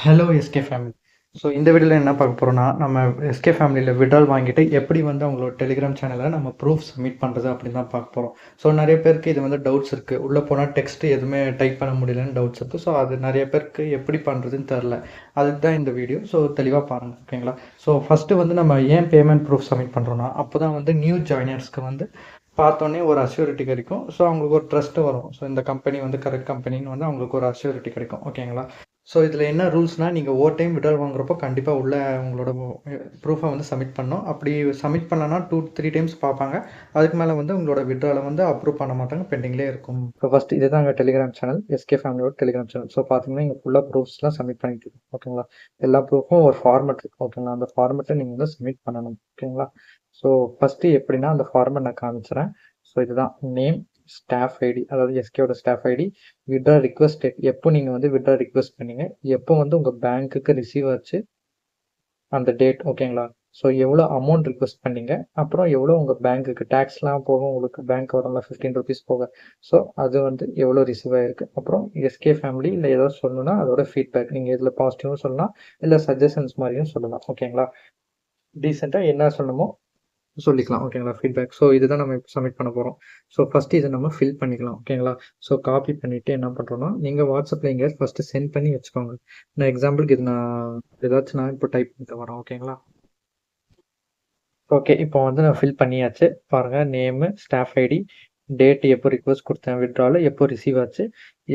Hello SK family. So இந்த வீடியோவில் என்ன பார்க்க போகிறோம்னா, நம்ம எஸ்கே ஃபேமிலியில் விட்ரால் வாங்கிட்டு எப்படி வந்து அவங்களோட டெலிகிராம் சேனலில் நம்ம ப்ரூஃப் சப்மிட் பண்ணுறது அப்படின்னு தான் பார்க்க போகிறோம். ஸோ நிறைய பேருக்கு இது வந்து டவுட்ஸ் இருக்குது. உள்ளே போனால் டெக்ஸ்ட் எதுவுமே டைப் பண்ண முடியலன்னு டவுட்ஸ் இருக்குது. ஸோ அது நிறைய பேருக்கு எப்படி பண்ணுறதுன்னு தெரில. அதுக்கு தான் இந்த வீடியோ. ஸோ தெளிவாக பாருங்கள், ஓகேங்களா? ஸோ ஃபஸ்ட்டு வந்து நம்ம ஏன் பேமெண்ட் ப்ரூஃப் சப்மிட் பண்ணுறோன்னா, அப்போ தான் வந்து நியூ ஜாயினர்ஸ்க்கு வந்து பார்த்தோன்னே ஒரு அஷ்யூரிட்டி கிடைக்கும். ஸோ அவங்களுக்கு ஒரு ட்ரஸ்ட்டு வரும். ஸோ இந்த கம்பெனி வந்து கரெக்ட் கம்பெனின்னு வந்து அவங்களுக்கு ஒரு அஷ்யூரிட்டி கிடைக்கும், ஓகேங்களா? ஸோ இதில் என்ன ரூல்ஸ்னால், நீங்கள் ஓவர் டைம் விட்ரால் வாங்குறப்போ கண்டிப்பாக உள்ள உங்களோட ப்ரூஃபை வந்து சப்மிட் பண்ணணும். அப்படி சப்மிட் பண்ணனா 2-3 டைம்ஸ் பார்ப்பாங்க. அதுக்கு மேலே வந்து உங்களோட விட்ராலை வந்து அப்ரூவ் பண்ண மாட்டாங்க, பெண்டிங்லேயே இருக்கும். இப்போ ஃபஸ்ட் இதுதான் எங்கள் டெலிகிராம் சேனல், எஸ்கே ஃபேமிலியோட டெலிகிராம் சேனல். ஸோ பார்த்தீங்கன்னா இங்கே ஃபுல்லாக ப்ரூஃப்ஸ்லாம் சப்மிட் பண்ணிட்டு இருக்கோம், ஓகேங்களா? எல்லா ப்ரூஃபும் ஒரு ஃபார்மெட் இருக்குது, ஓகேங்களா? அந்த ஃபார்மெட்டை நீங்கள் வந்து சப்மிட் பண்ணணும், ஓகேங்களா? ஸோ ஃபஸ்ட்டு எப்படின்னா அந்த ஃபார்மெட் நான் காமிச்சிடுறேன். ஸோ இதுதான் நேம், ஸ்டாஃப் ஐடி, அதாவது எஸ்கேவோட staff ID, withdraw request date, எப்போ நீங்கள் வந்து விட்ரா ரிக்வெஸ்ட் பண்ணீங்க, எப்போ வந்து உங்கள் பேங்க்குக்கு ரிசீவ் ஆச்சு அந்த டேட், ஓகேங்களா? ஸோ எவ்வளோ அமௌண்ட் ரிக்வெஸ்ட் பண்ணீங்க, அப்புறம் எவ்வளோ உங்கள் பேங்க்குக்கு டேக்ஸ்லாம் போகும், உங்களுக்கு பேங்க் வரல 15 ருபீஸ் போக. ஸோ அது வந்து எவ்வளோ ரிசீவ் ஆகிருக்கு. அப்புறம் எஸ்கே ஃபேமிலி இல்லை ஏதாவது சொல்லணும்னா அதோட ஃபீட்பேக், நீங்கள் இதில் பாசிட்டிவும் சொல்லலாம், இல்லை சஜஷன்ஸ் மாதிரியும் சொல்லலாம், ஓகேங்களா? டீசெண்டாக என்ன சொல்லணுமோ சொல்லிக்கலாம், ஓகேங்களா? ஃபீட்பேக். ஸோ இதுதான் நம்ம இப்போ சப்மிட் பண்ண போகிறோம். ஸோ ஃபஸ்ட்டு இதை நம்ம ஃபில் பண்ணிக்கலாம், ஓகேங்களா? ஸோ காப்பி பண்ணிவிட்டு என்ன பண்ணுறோன்னா, நீங்கள் வாட்ஸ்அப்பில் எங்கேயாவது ஃபஸ்ட்டு சென்ட் பண்ணி வச்சுக்கோங்க. நான் எக்ஸாம்பிளுக்கு இது நான் ஏதாச்சும் நான் இப்போ டைப் பண்ணிட்டு வரேன், ஓகேங்களா? ஓகே, இப்போ வந்து நான் ஃபில் பண்ணியாச்சு. பாருங்கள், நேமு, ஸ்டாஃப் ஐடி, டேட், எப்போ ரிக்வெஸ்ட் கொடுத்தேன் விட்ரால், எப்போ ரிசீவ் ஆச்சு,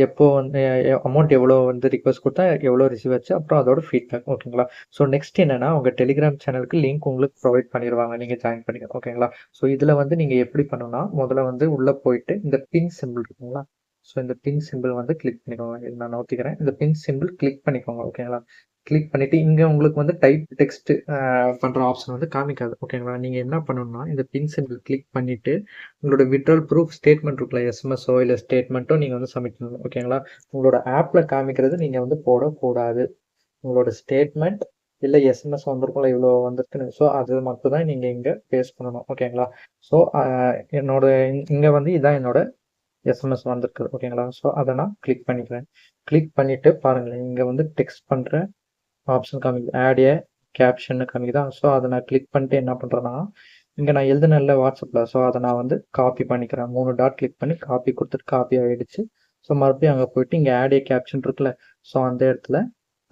எப்போ வந்து அமௌண்ட் எவ்வளோ வந்து ரிக்வெஸ்ட் கொடுத்தா எவ்வளோ ரிசீவ் ஆச்சு, அப்புறம் அதோட ஃபீட்பேக், ஓகேங்களா? ஸோ நெக்ஸ்ட் என்னென்னா, உங்கள் டெலிகிராம் சேனலுக்கு லிங்க் உங்களுக்கு ப்ரொவைட் பண்ணிடுவாங்க, நீங்கள் ஜாயின் பண்ணிக்கலாம், ஓகேங்களா? ஸோ இதில் வந்து நீங்கள் எப்படி பண்ணணும்னா, முதல்ல வந்து உள்ளே போயிட்டு இந்த பின் சிம்பிள் இருக்குங்களா? ஸோ இந்த பின் சிம்பிள் வந்து கிளிக் பண்ணிக்கோங்க. இது நான் நோத்திக்கிறேன். இந்த பின் சிம்பிள் கிளிக் பண்ணிக்கோங்க, ஓகேங்களா? கிளிக் பண்ணிவிட்டு இங்கே உங்களுக்கு வந்து டைப் டெக்ஸ்ட் பண்ணுற ஆப்ஷன் வந்து காமிக்காது, ஓகேங்களா? நீங்கள் என்ன பண்ணணும்னா, இந்த பின் சிம்பிள் கிளிக் பண்ணிவிட்டு உங்களோட விட்ரால் ப்ரூஃப் ஸ்டேட்மெண்ட் இருக்குல்ல, எஸ்எம்எஸோ இல்லை ஸ்டேட்மெண்ட்டோ நீங்கள் வந்து சப்மிட் பண்ணணும், ஓகேங்களா? உங்களோட ஆப்பில் காமிக்கிறது நீங்கள் வந்து போடக்கூடாது. உங்களோட ஸ்டேட்மெண்ட் இல்லை எஸ்எம்எஸ் வந்திருக்கும்ல, இவ்வளோ வந்திருக்குன்னு, ஸோ அது மட்டும் தான் நீங்கள் இங்கே பேஸ்ட் பண்ணணும், ஓகேங்களா? ஸோ என்னோட இங்கே வந்து இதான் என்னோட எஸ்எம்எஸ் வந்திருக்கு, ஓகேங்களா? ஸோ அதை நான் கிளிக் பண்ணிக்கிறேன். கிளிக் பண்ணிவிட்டு பாருங்களேன், இங்கே வந்து டெக்ஸ்ட் பண்ணுற ஆப்ஷன் காமிக்குது, ஆட் ஏ கேப்ஷன்னு காமிக்குதா? ஸோ அதை நான் கிளிக் பண்ணிட்டு என்ன பண்ணுறேன்னா, இங்கே நான் எழுதுனேன்ல வாட்ஸ்அப்பில், ஸோ அதை நான் வந்து காப்பி பண்ணிக்கிறேன். 3 டாட் கிளிக் பண்ணி காப்பி கொடுத்துட்டு காப்பி ஆகிடுச்சு. ஸோ மறுபடியும் அங்கே போயிட்டு இங்கே ஆட் ஏ கேப்ஷன் இருக்குல்ல, ஸோ அந்த இடத்துல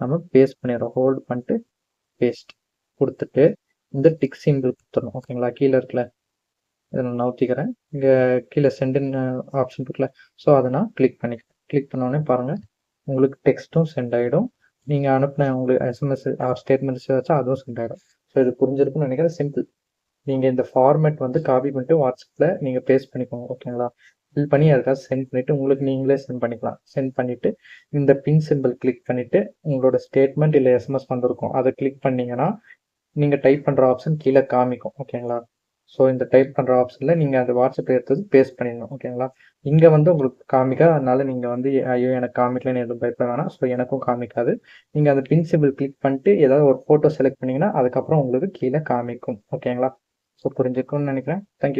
நம்ம பேஸ்ட் பண்ணிடுறோம். ஹோல்டு பண்ணிட்டு பேஸ்ட் கொடுத்துட்டு இந்த டிக் சிம்பிள் கொடுத்துடணும், ஓகேங்களா? கீழே இருக்குல்ல, இதை நான் நவுத்திக்கிறேன். இங்கே கீழே சென்டின் ஆப்ஷன் இருக்குல்ல, ஸோ அதை நான் கிளிக் பண்ணிக்கிறேன். கிளிக் பண்ணோடனே பாருங்கள், உங்களுக்கு டெக்ஸ்ட்டும் சென்ட் ஆகிடும். நீங்கள் அனுப்பின உங்களுக்கு எஸ்எம்எஸ் ஸ்டேட்மெண்ட்ஸ் வச்சா அதுவும் சென்ட் ஆகிடும். ஸோ இது புரிஞ்சிருக்குன்னு நினைக்கிறேன். சிம்பிள். நீங்கள் இந்த ஃபார்மேட் வந்து காப்பி பண்ணிட்டு வாட்ஸ்அப்பில் நீங்கள் பேஸ்ட் பண்ணிக்கோங்க, ஓகேங்களா? ஃபில் பண்ணி அதுக்காக சென்ட் பண்ணிவிட்டு உங்களுக்கு நீங்களே சென்ட் பண்ணிக்கலாம். சென்ட் பண்ணிவிட்டு இந்த பின் சிம்பிள் கிளிக் பண்ணிவிட்டு உங்களோட ஸ்டேட்மெண்ட் இல்லை எஸ்எம்எஸ் வந்திருக்கும், அதை கிளிக் பண்ணிங்கன்னா நீங்கள் டைப் பண்ணுற ஆப்ஷன் கீழே காமிக்கும், ஓகேங்களா? ஸோ இந்த டைப் பண்ணுற ஆப்ஷனில் நீங்கள் அந்த வாட்ஸ்அப்பில் எடுத்தது பேஸ்ட் பண்ணிடணும், ஓகேங்களா? இங்கே வந்து உங்களுக்கு காமிக்காது, அதனால நீங்கள் வந்து ஐயோ எனக்கு காமிக்கலன்னு எதுவும் பயப்பட வேணாம். ஸோ எனக்கும் காமிக்காது. நீங்கள் அந்த பின் சிம்பிள் கிளிக் பண்ணிட்டு ஏதாவது ஒரு ஃபோட்டோ செலக்ட் பண்ணிங்கன்னா அதுக்கப்புறம் உங்களுக்கு கீழே காமிக்கும், ஓகேங்களா? ஸோ புரிஞ்சுக்கும்னு நினைக்கிறேன். தேங்க்யூ.